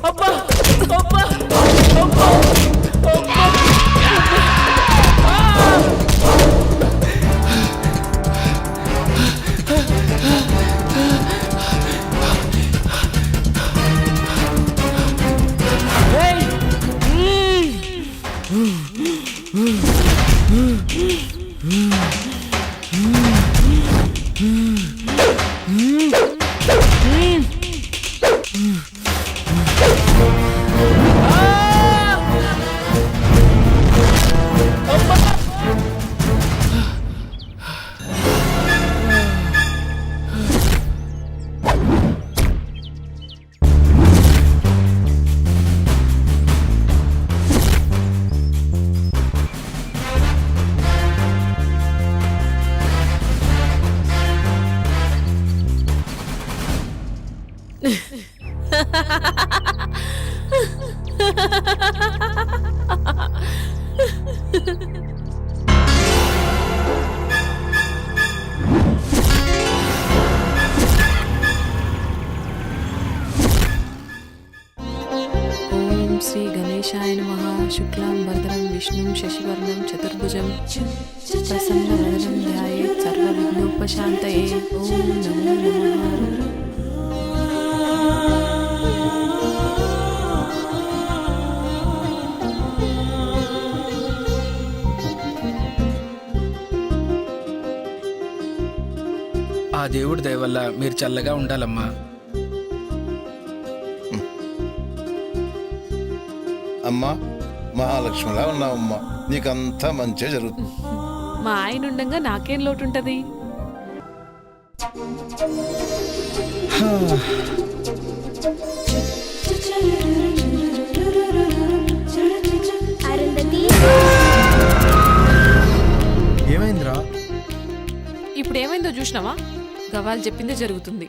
అబ్బా అబ్బా అబ్బా అబ్బా శ్రీ గణేశాయ నమః. శుక్లాం వరదరం విష్ణుం శశివర్ణం చతుర్భుజం ప్రసన్నవదనం ధ్యాయేత్ సర్వవిఘ్నోపశాంతయే. ఓం నమో నమః. ఆ దేవుడి దయ వల్ల మీరు చల్లగా ఉండాలమ్మా. అమ్మా మహాలక్ష్మిలా ఉన్నావమ్మా, నీకంతా మంచిగా జరుగుతుంది. మా ఆయన ఉండంగా నాకేం లోటు ఉంటది? ఏమైందిరా? ఇప్పుడు ఏమైందో చూసినావా? గవాలు చెప్పిందే జరుగుతుంది.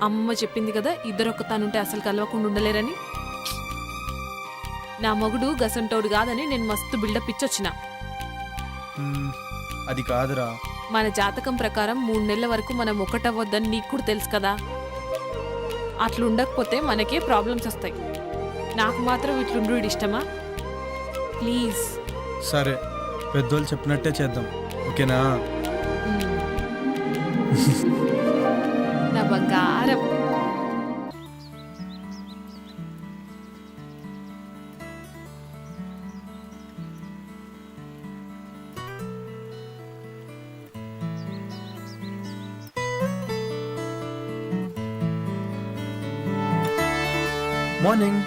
అమ్మ చెప్పింది కదా ఇద్దరొక్కతానుంటే అసలు కలవకుండా ఉండలేరని. నా మొగుడు గసంటోడు కాదని నేను మస్తు బిల్డప్ ఇచ్చొచ్చిన. అది కాదురా. మన జాతకం ప్రకారం 3 నెలల వరకు మనం ఒకటవద్దని నీకు కూడా తెలుసు కదా. అట్లుండకపోతే మనకే ప్రాబ్లమ్స్ వస్తాయి. నాకు మాత్రం ఇట్లుండు ఇష్టమా? ప్లీజ్. సరే, పెద్దోళ్ళు చెప్పినట్టే చేద్దాం, ఓకేనా? నా బంగారం. Morning.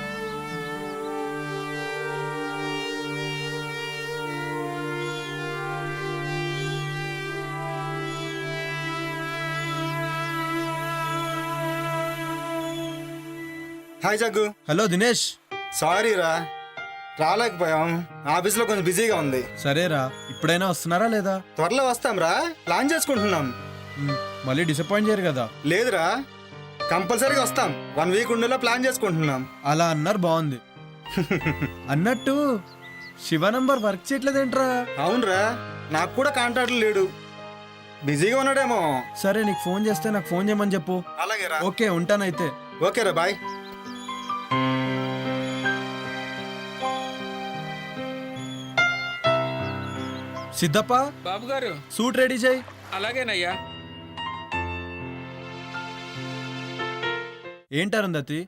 Hi Jaggu. Hello Dinesh. Sorry రా, రాలేకపోయాం. ఆఫీస్లో కొంచెం బిజీగా ఉంది. సరేరా, ఇప్పుడైనా వస్తున్నారా లేదా? త్వరలో వస్తాం రా, ప్లాన్ చేసుకుంటున్నాం. మళ్ళీ డిసప్పాయింట్ చేయరు కదా? లేదురా, కంపల్సరీగా వస్తాం. 1 వీక్ ఉండేలా ప్లాన్ చేసుకుంటున్నాం. అలా అన్నారు, బాగుంది. అన్నట్టు శివ నంబర్ వర్క్ చేయట్లేదేంట్రా? అవునరా, నాకు కూడా కాంటాక్ట్ లేడు, బిజీగా ఉన్నాడేమో. సరే, నీకు ఫోన్ చేస్తే నాకు ఫోన్ చేయమని చెప్పు. అలాగే రా. ఓకే, ఉంటానైతే. ఓకే రా, బాయ్. సిద్ధప్ప, బాబు గారు. సూట్ రెడీ చేయి. అలాగేనయ్యా. ఏంటారుందతి,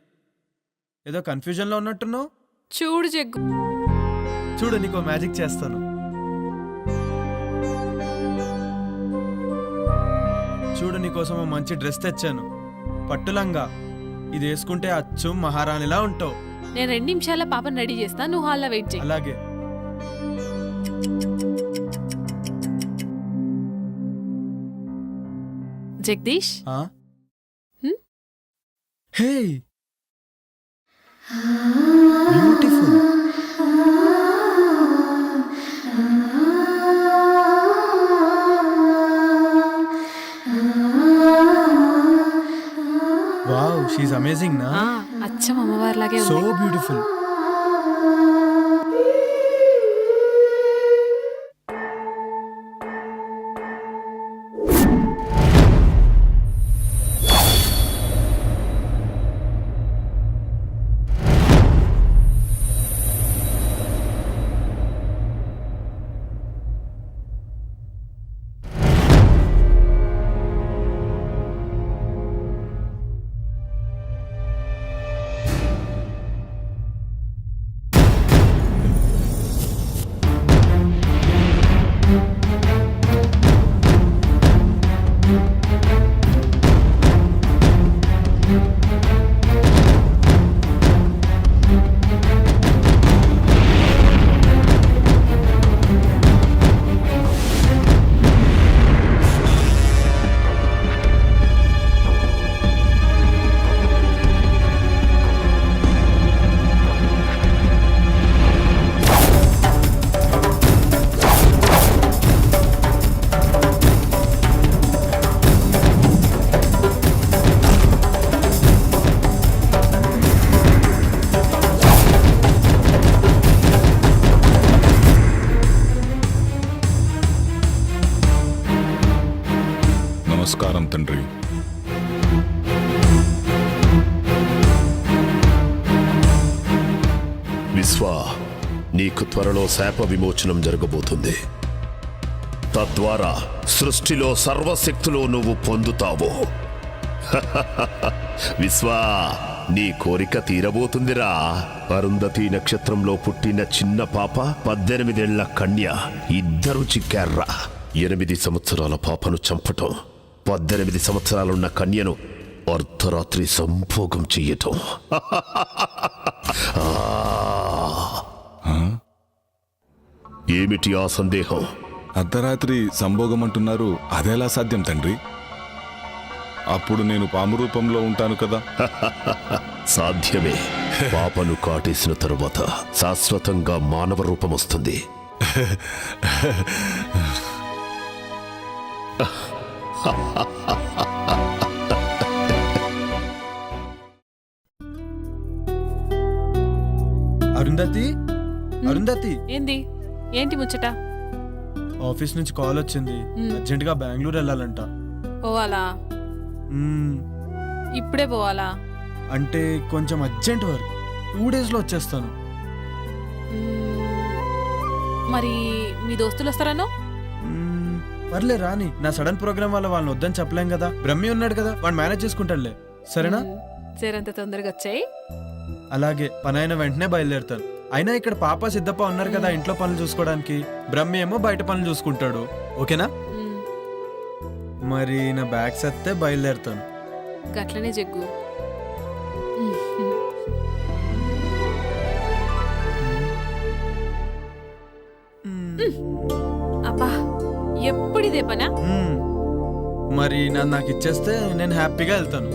ఏదో కన్ఫ్యూజన్లో ఉన్నట్టున్నావు? చూడు జగ్గు, చూడు నీకో మ్యాజిక్ చేస్తాను. చూడు, నీకోసం ఓ మంచి డ్రెస్ తెచ్చాను, పట్టులంగా. ఇది వేసుకుంటే అచ్చు మహారాణిలా ఉంటావు. నేను 2 నిమిషాల పాపని రెడీ చేస్తా, నువ్వు హాల్లో వెయిట్ చేయి. అలాగే. జగదీష్, హే, బ్యూటిఫుల్. వావ్, షీఈ్ అమేజింగ్ నా? అచ్చం అమ్మవారిలాగే సో ఉంది. బ్యూటిఫుల్. నీకు త్వరలో శాప విమోచనం జరగబోతుంది. తద్వారా సృష్టిలో సర్వశక్తులు నువ్వు పొందుతావు. విశ్వా, నీ కోరిక తీరబోతుందిరా. అరుంధతి నక్షత్రంలో పుట్టిన చిన్న పాప, 18 ఏళ్ల కన్య ఇద్దరు చిక్కార్రా. 8 సంవత్సరాల పాపను చంపటం, 18 సంవత్సరాలున్న కన్యను అర్ధరాత్రి సంభోగం చెయ్యటం. ఏమిటి ఆ సందేహం? అర్ధరాత్రి సంభోగం అంటున్నారు, అదెలా సాధ్యం తండ్రి? అప్పుడు నేను పాము రూపంలో ఉంటాను కదా. సాధ్యమే. పాపను కాటేసిన తరువాత శాశ్వతంగా మానవ రూపం వస్తుంది. అరుంధతి, అరుంధతి, ఏంటి ముచ్చట? ఆఫీస్ నుంచి కాల్ వచ్చింది. అర్జెంట్ గా బెంగళూరు వెళ్ళాలంట. పోవాలా? ఇప్పుడే పోవాలా? అంటే కొంచెం అర్జెంట్ వర్క్, 2 days లో వచ్చేస్తాను. మరి మీ దోస్తులు వస్తారనో? పర్లే రాని. నా సడన్ ప్రోగ్రామ్ వల్ల వాళ్ళని వద్దని చెప్పలేం కదా. బ్రహ్మి ఉన్నాడు కదా, వాడు మేనేజ్ చేసుకుంటాడులే. సరేనా? సేరంత తొందరగా వచ్చాయి. అలాగే, పని అయిన వెంటనే బయలుదేరుతాను. అయినా ఇక్కడ పాప సిద్ధప్ప ఉన్నారు కదా ఇంట్లో పనులు చూసుకోవడానికి. బ్రహ్మి ఏమో బయట పనులు చూసుకుంటాడు. ఓకేనా? మరి నా బ్యాగ్ సత్తే బయలుదేరుతాను. గట్లనే జగ్గు. అబ్బా, ఎప్పుడు ఇదే పనా? మరి నాకు ఇచ్చేస్తే నేను హ్యాపీగా వెళ్తాను.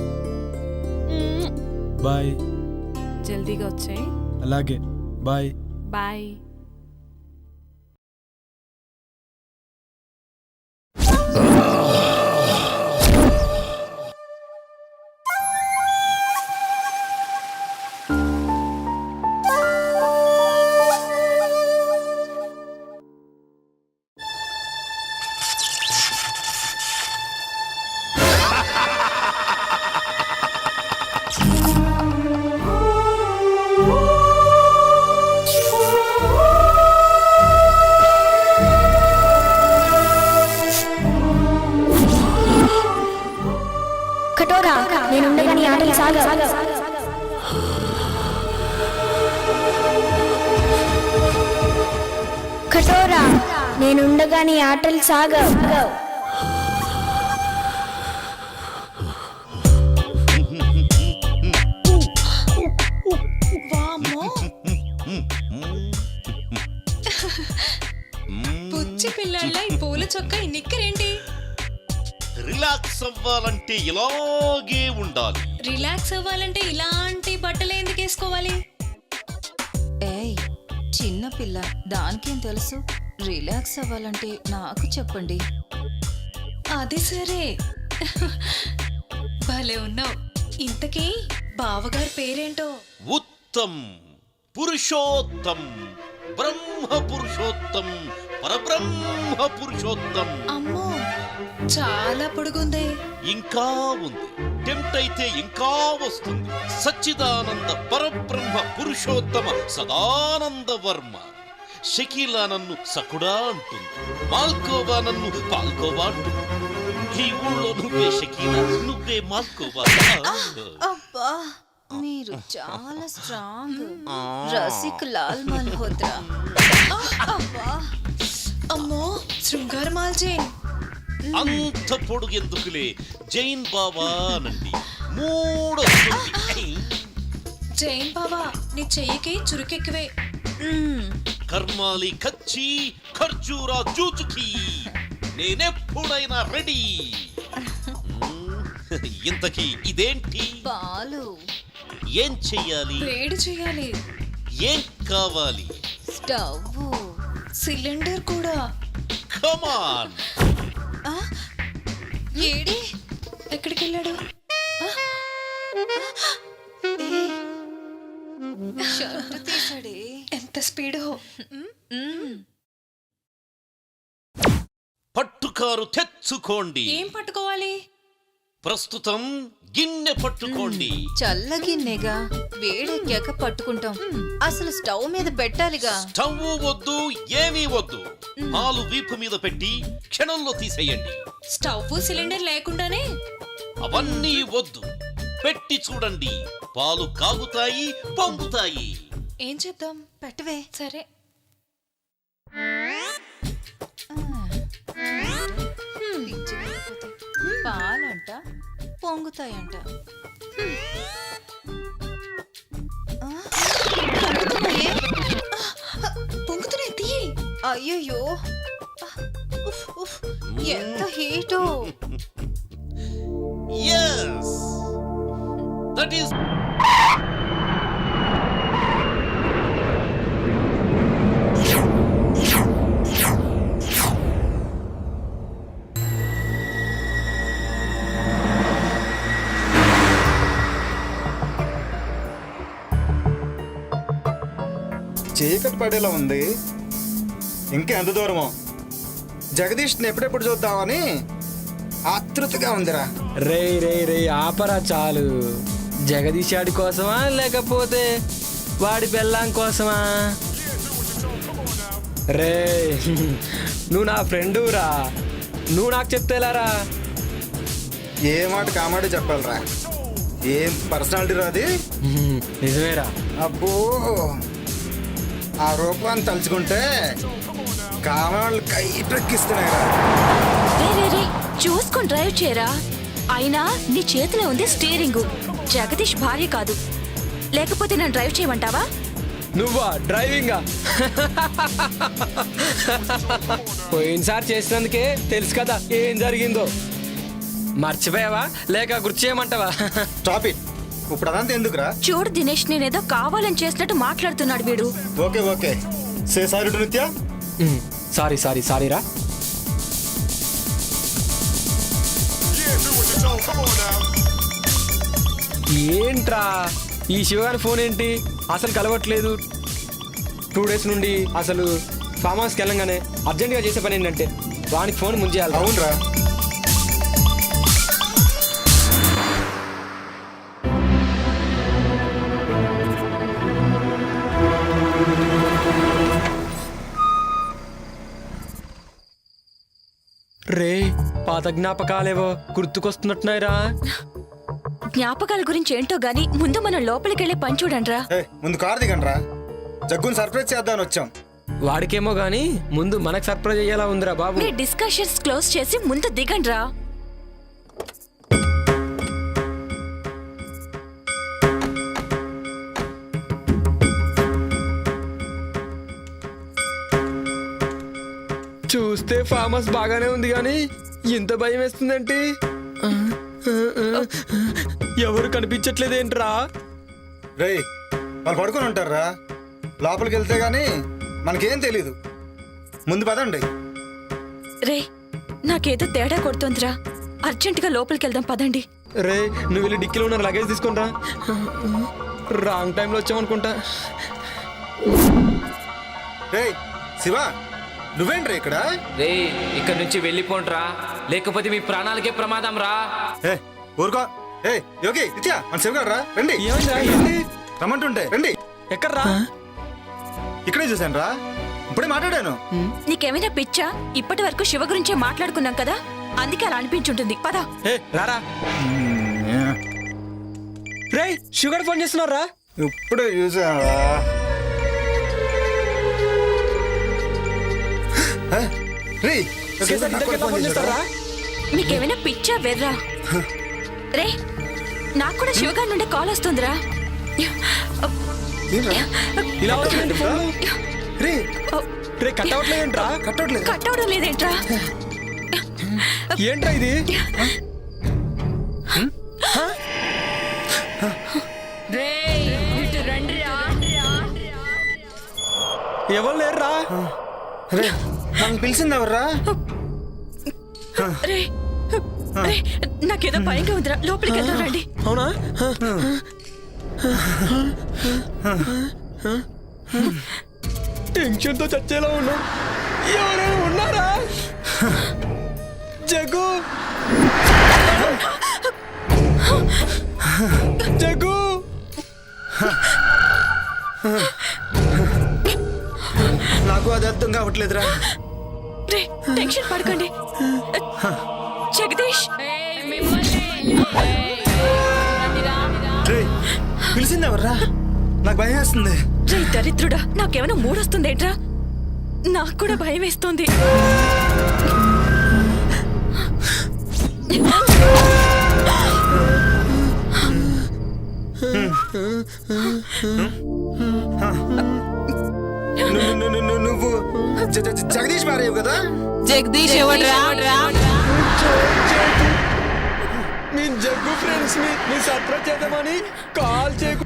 బాయ్. జల్దీగా వచ్చాయి. అలాగే, బాయ్. బాయ్. కఠోరా, నేనుండగా నీ ఆటలు సాగవు. కఠోరా, నేనుండగా నీ ఆటలు సాగవు. పుచ్చి పిల్లల ఈ పూల చొక్కా ఈ నిక్కరేంటి? రిలాక్స్ అవ్వాలంటే ఇలాగే ఉండాలి. రిలాక్స్ అవ్వాలంటే ఇలాంటి బట్టలు ఎందుకు వేసుకోవాలి? ఏయ్, చిన్న పిల్ల, దానికేం తెలుసు? రిలాక్స్ అవ్వాలంటే నాకు చెప్పండి. అది సరే, భలే ఉన్నావు. ఇంతకీ బావగారి పేరేంటో? ఉత్తమ్, పురుషోత్తం, బ్రహ్మ పురుషోత్తం, పరబ్రహ్మ పురుషోత్తం. అమ్మో, చాలా పొడుగుంది. ఇంకా ఉంది, టెంప్ట్ అయితే ఇంకా వస్తుంది. సచ్చిదానంద పరబ్రహ్మ పురుషోత్తమ సదానంద వర్మ. షకీలా నన్ను సకుడా అంటుంది, మాల్కోవా నన్ను పాల్కోవా అంటుంది. ఈ ఊళ్ళో నువ్వే షకీలా, నువ్వే మాల్కోవా. అబ్బా, మీరు చాలా స్ట్రాంగ్. రసిక్ లాల్ మల్హోత్రా. అమ్మో, శృంగార మాల్ జైన్. అంత పొడుగెందుకులే, జైన్ బాబా నండి. 3 జైన్ బాబా, నీ చెయ్యికి చురుకెక్కువే. కర్మాలి కచ్చి ఖర్జూరా జూచుకి, నేనెప్పుడైనా రెడీ. ఇంతకీ ఇదేంటి? పాలు. ఏం చెయ్యాలి? వేడి చెయ్యాలి. ఏం కావాలి? స్టవ్, సిలిండర్ కూడా. కమాన్. ఏడి, ఎక్కడికి వెళ్ళాడు? షర్ట్ తీసాడే. ఎంత స్పీడో. పట్టుకారు తెచ్చుకోండి. ఏం పట్టుకోవాలి? ప్రస్తుతం గిన్నె పట్టుకోండి. చల్లగిన్నెగా వేడెక్కాక పట్టుకుంటాం. అసలు స్టవ్ మీద పెట్టాలిగా. స్టవ్ వద్దు, ఏమీ వద్దు. పాలు వీపు మీద పెట్టి క్షణంలో తీసేయండి. స్టవ్ సిలిండర్ లేకుండానే అవన్నీ వద్దు, పెట్టి చూడండి. పాలు కాగుతాయి, పొంగుతాయి. ఏం చేద్దాం? పెట్టవే. సరే. పాలంట పొంగుతాయంట. పొంగుతున్నాయి, తీయి. అయ్యయ్యో, ఎంత హీటో. Yes, that is. చీకటి పడేలా ఉంది. ఇంకా ఎంత దూరమో? జగదీష్ని ఎప్పుడెప్పుడు చూద్దామని ఆతృతగా ఉందిరా. రే రే రే ఆపరా చాలు. జగదీష్ ఆడి కోసమా లేకపోతే వాడి పెళ్ళాం కోసమా? రే నువ్వు నా ఫ్రెండు రా, నువ్వు నాకు చెప్తేలారా? ఏ మాట కామాడే చెప్పాలరా. ఏం పర్సనాలిటీ రాది. నిజమేరా. అబ్బో, ఆ రూపాన్ని తలుచుకుంటే కామాళ్ళు కైపెక్కిస్తున్నాయిరా. చూసుకొని డ్రైవ్ చేయరా. అయినా నీ చేతిలో ఉంది స్టీరింగ్, జగదీష్ భార్య కాదు. లేకపోతే నన్ను డ్రైవ్ చేయమంటావా? నువ్వా డ్రైవింగా? పోయినసారి చేసినందుకే తెలుసు కదా ఏం జరిగిందో. మర్చిపోయావా లేక గుర్తు చేయమంటావా? Stop it. ఇప్పుడు అదంతా ఎందుకురా? చూడు దినేష్, నేనేదో కావాలని చేసినట్టు మాట్లాడుతున్నాడు వీడు. Okay okay, say sorry to నిత్య. సారీ సారీ సారీ రా. ఏంట్రా ఈ శివగారి ఫోన్ ఏంటి అసలు కలవట్లేదు? 2 days నుండి అసలు ఫామ్ హౌస్కి వెళ్ళంగానే అర్జెంటుగా చేసే పని ఏంటంటే వానికి ఫోన్ ముంచేయాలి. అవునరా. రే పాత జ్ఞాపకాలేవో గుర్తుకొస్తున్నట్టున్నాయిరా. జ్ఞాపకాల గురించి ఏంటో గాని ముందు మనం లోపలికి వెళ్ళి పని చూడండిరా. ముందు కారు దిగండ్రా. జగ్గుని సర్ప్రైజ్ చేద్దామని వచ్చాం. వాడికేమో గాని ముందు మనకు సర్ప్రైజ్ అయ్యేలా ఉందిరా బాబు. మీ డిస్కషన్స్ క్లోజ్ చేసి ముందు దిగండిరా. చూస్తే ఫామ్ హౌస్ బాగానే ఉంది కానీ ఇంత భయం వేస్తుందంటే ఎవరు కనిపించట్లేదేంట్రా? రేయ్, వాళ్ళు పడుకొని ఉంటారా? లోపలికి వెళ్తే గానీ మనకేం తెలీదు. ముందు పదండి. రే, నాకేదో తేడా కొడుతోందిరా. అర్జెంటుగా లోపలికి వెళ్దాం, పదండి. రే నువ్వు వెళ్ళి డిక్కీలో ఉన్న లగేజ్ తీసుకుంటా. రాంగ్ టైంలో వచ్చామనుకుంటా. రేయ్ శివ, నువ్వేంట్రా ఇక్కడ? రే ఇక్కడ నుంచి వెళ్ళిపోండ్రా, లేకపోతే మీ ప్రాణాలకే ప్రమాదం రా. ఊరుకో. యోగి, నిత్య, మన శివగాడు రా. రండి. రమ్మంటుంటే రండి. ఎక్కడ్రా? ఇక్కడే చూశాను రా, ఇప్పుడే మాట్లాడాను. నీకేమైనా పిచ్చా? ఇప్పటి వరకు శివ గురించే మాట్లాడుకున్నాం కదా, అందుకే అలా అనిపించుంటుంది. పద. రారా. రే షుగర్ ఫోన్ చేస్తున్నారా? ఇప్పుడే చూసారా? నీకేమైనా పిచ్చా వెర్రా? రే, నాకు కూడా శివగారి నుండి కాల్ వస్తుందిరా. ఇలా వచ్చింది ఫోన్. రే కట్ అవట్లేదేంట్రా? కట్ అవడం లేదేంట్రా? ఏంట్రా ఇది? ఎవరు లేరురా? నన్ను పిలిచింది ఎవర్రా? రే, నాకేదో భయంగా ఉందిరా, లోపలికి వెళ్దాం రండి. అవునా? టెన్షన్తో చచ్చేలా ఉన్నా. ఎవరైనా ఉన్నారా? జగ్గు జగ్గు నాకు అది అర్థం కావట్లేదురా. రే, టెన్షన్ పడకండి. జగదీష్, రేయ్, పిలిచిందెవర్రా? నాకు భయం వేస్తుంది. రే దరిద్రుడా, నాకేమైనా మూడొస్తుందేట్రా? నాకు కూడా భయం వేస్తుంది. నువ్వు జగదీష్ భార్యవు కదా? జగదీష్ ఎవడ్రా? మీ జగ్గు ఫ్రెండ్స్ ని సర్ప్రైజ్ చేద్దామని కాల్ చేయకు.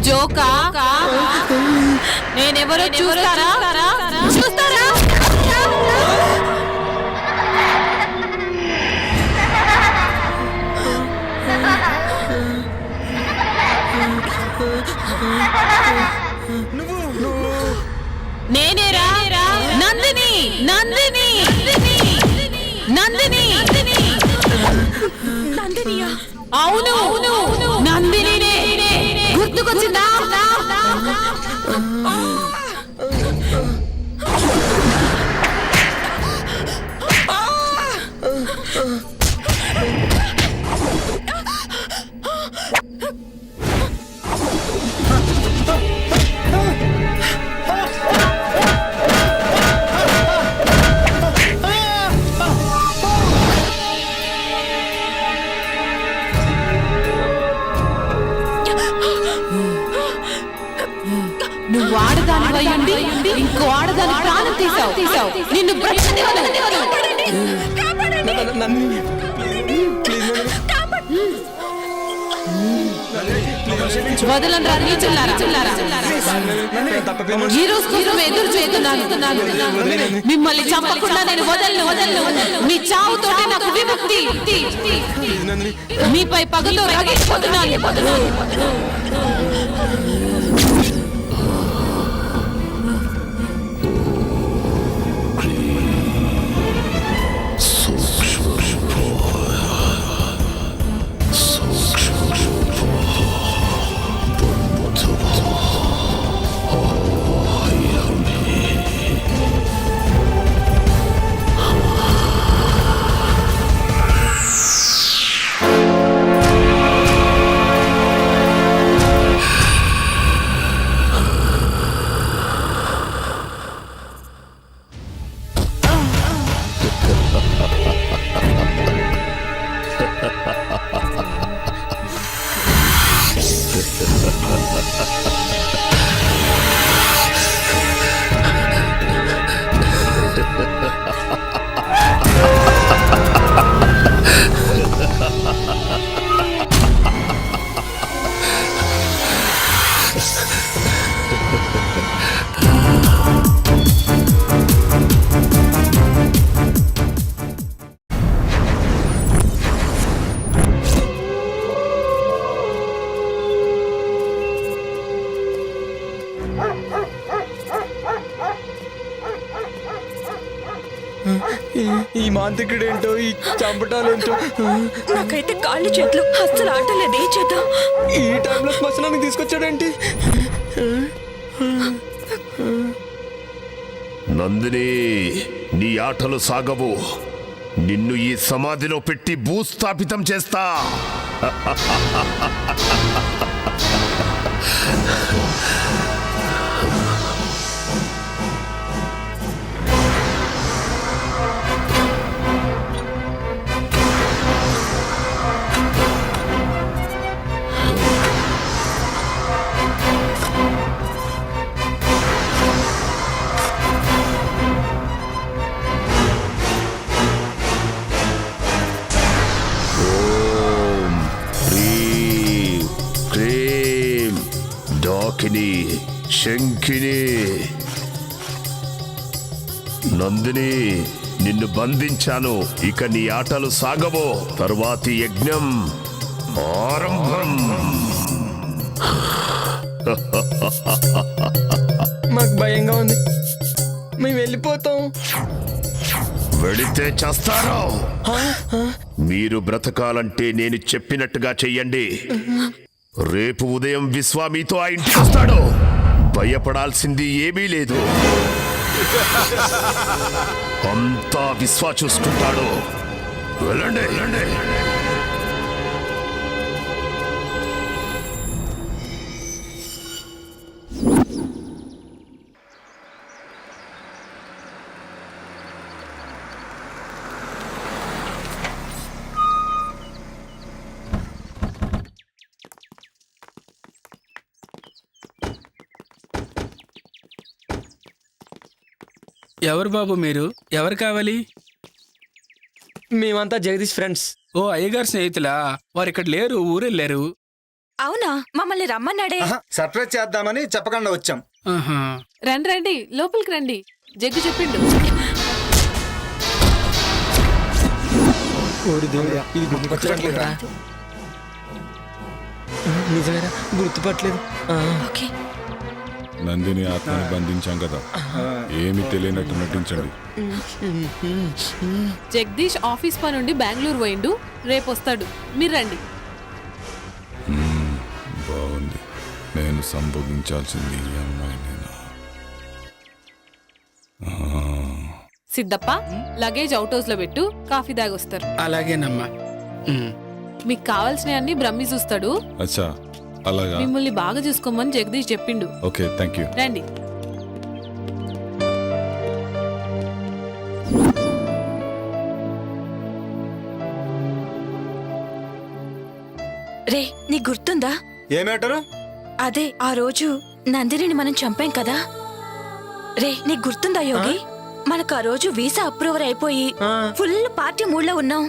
జోకా? నేనెవరో చూస్తారా? చూస్తారా? నేనేరా నందిని. నందిని నందిని నందినియా? అవును నందిని. గుర్తుకొచ్చిందా? నువ్వు ఆడదాని ఉండి ఇంకో ఆడదాని ప్రాణం తీసావు. నిన్ను వదలను రా చిల్లారా. ఈ రోజు కోసం ఎదురు చేస్తున్నాను. మిమ్మల్ని చంపకుండా నేను వదలను. మీ చావుతోటి నాకు విముక్తి. మీపై పగతో రగిపోతున్నాను. ఈ మాంత్రికుడేంటో, ఈ చంపటాలేంటో. నాకైతే కాళ్ళు చేతులు అస్సలు ఆటలేదు. ఏం చేద్దాం? ఈ టైంలో శ్మశానానికి తీసుకొచ్చాడేంటి? నందిని, నీ ఆటలు సాగవు. నిన్ను ఈ సమాధిలో పెట్టి భూస్థాపితం చేస్తా. డాకిని, శంఖిని, నందిని, నిన్ను బంధించాను. ఇక నీ ఆటలు సాగవో. తరువాతి యజ్ఞం ఆరంభం. మాకు భయంగా ఉంది, మేము వెళ్ళిపోతాం. వెళితే చేస్తారో. మీరు బ్రతకాలంటే నేను చెప్పినట్టుగా చెయ్యండి. రేపు ఉదయం విశ్వ మీతో ఆ ఇంటికి వస్తాడు. భయపడాల్సింది ఏమీ లేదు. అంతా విశ్వ చూసుకుంటాడు. వెళ్ళండి వెళ్ళండి. ఎవరు బాబు మీరు? ఎవరు కావాలి? మేమంతా జగదీష్ ఫ్రెండ్స్. ఓ అయ్యగారు స్నేహితులా? వారు ఇక్కడ లేరు, ఊరెళ్ళారు. అవునా, మమ్మల్ని రమ్మన్నాడే. సర్ప్రైజ్ చేద్దామని చెప్పకుండా వచ్చాం. ఆహా. రండి రండి, లోపలికి రండి. జగ్గు చెప్పిండు. ఇది గుర్తుపట్టలేదురా. నిజమేరా, గుర్తుపట్టలేదు. ఓకే. నందిని ఆత్మని బంధించాం కదా, ఏమి తెలియనట్టు నటించండి. జగదీష్ ఆఫీస్ పని నుండి బెంగళూరు పోయిండు, రేపు వస్తాడు. మీరు రండి. బాగుంది. నేను సంభోగించాల్సింది ఈ అమ్మాయినేనా? సిద్ధప్ప, లగేజ్ అవుట్ హౌస్ లో పెట్టు, కాఫీ దాగొస్తారు. అలాగేనమ్మా. మీకు కావాల్సినవి అన్ని బ్రహ్మి చూస్తాడు. అచ్చా, అలాగా. మిమ్మల్ని బాగా చూసుకోమని జగదీష్ చెప్పిండు. Okay, thank you. రండి. రే, నీకు గుర్తుందా? ఏ మ్యాటరు? అదే ఆ రోజు నందినిని మనం చంపాం కదా. రే, నీకు గుర్తుందా యోగి? మనకు ఆ రోజు వీసా అప్రూవర్ అయిపోయి ఫుల్ పార్టీ మూడ్ లో ఉన్నాం.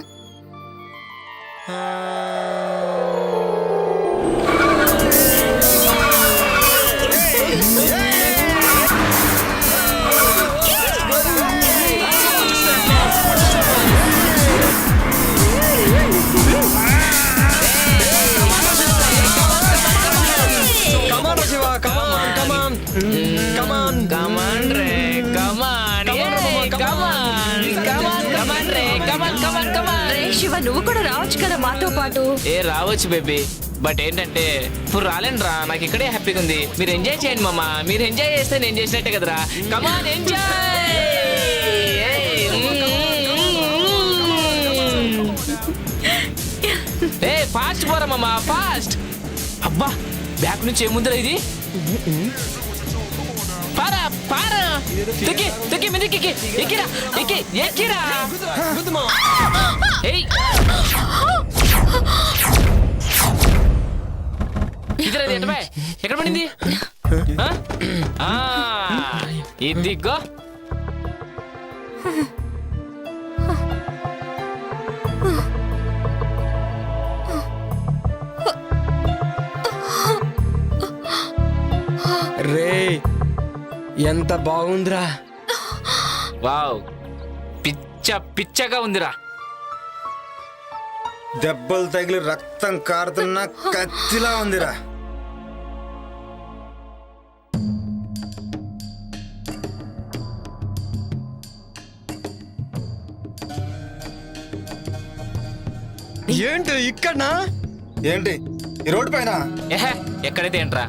శివ, నువ్వు కూడా రావచ్చు కదా మాతో పాటు. రావచ్చు బేబీ, బట్ ఏంటంటే ఇప్పుడు రాలేను రా. నాకు ఇక్కడే హ్యాపీగా ఉంది. మీరు ఎంజాయ్ చేయండి మామ. మీరు ఎంజాయ్ చేస్తే నేను చేసినట్టే కదరా. కమాన్ ఎంజాయ్. ఏ ఫాస్ట్ పోరా మామ, ఫాస్ట్. అబ్బా, బ్యాక్ నుంచి ఏముందిరా ఇది? పారా పారా, తొక్కి తొక్కి మీదకి ఎక్కిరా, ఎక్కి ఎక్కిరా. ఇదిరా, ఎక్కడ పడింది? ఇదిగో. రే, ఎంత బాగుందిరా. వావ్, పిచ్చ పిచ్చగా ఉందిరా. దెబ్బలు తగిలి రక్తం కారుతున్న కత్తిలా ఉందిరా. ఏంటి ఇక్కడ? ఏంటి ఈ రోడ్డు పైన? ఎక్కడైతే ఏంట్రా,